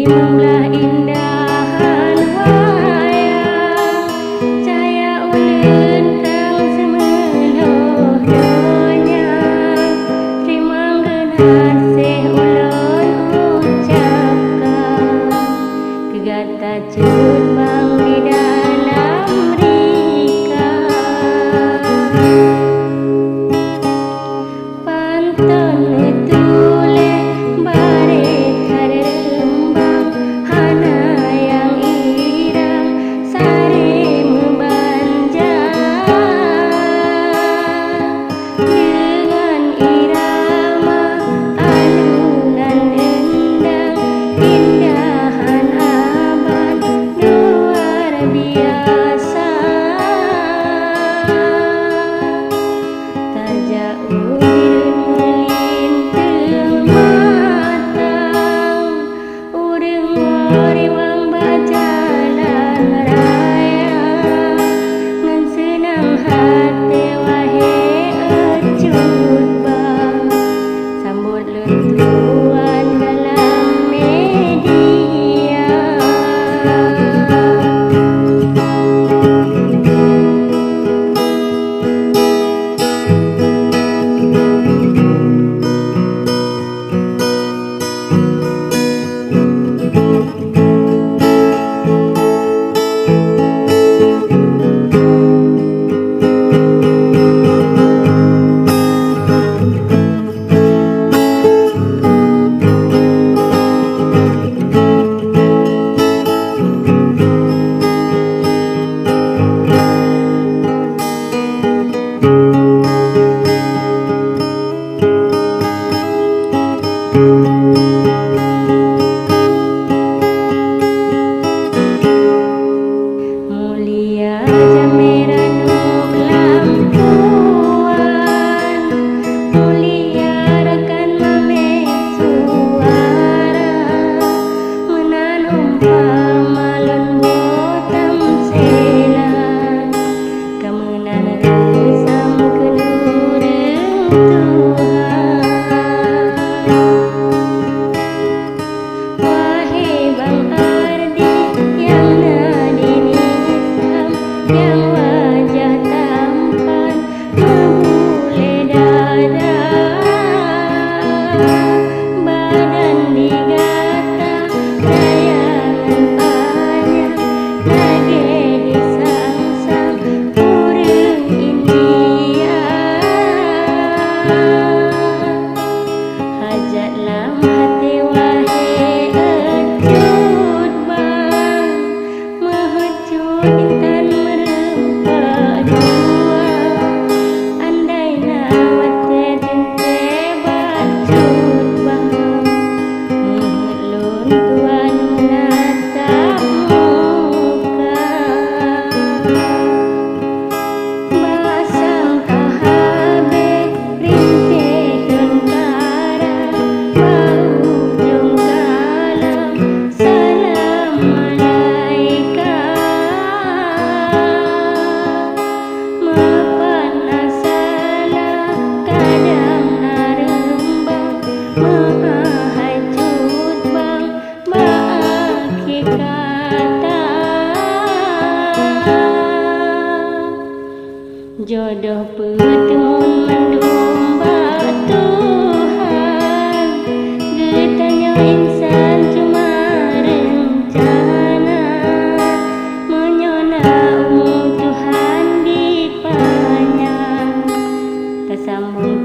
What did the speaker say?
membelah indahan wayang cahaya ulun kang semenuh donya terima genasih ulun ucapkan kegata cut bang di dalam rika pantun tule bare hari rembang hana yang irang sare membanjang dengan irama alunan endang indahan abad luar biasa tajak ulun melintang matang urang wariwang bajalan raya ngan senang hati wahe ecut bang sambut lentuan dalam media mulia jameran lampuan mulia rekan mame suara menanum pamalon botam selan kemenan resam kelureng Tuhan wahai bang ardi yang nadini yang wajah tampan membule dada badan digata layangan panjang lagi disangsang urang India hajat lam hati wahe ecut bang mehecut intan merempa jua andai nawat tente bacut bang mengelun tuan menatap muka basang kahabe rintih lengkara bau jongkalam salam malaikat mapan asala kadang narembang mahacut bang baaki kata jodoh pertemuan mendomba Tuhan getanya insan cuma rencana menyona umur Tuhan dipanjang tersambung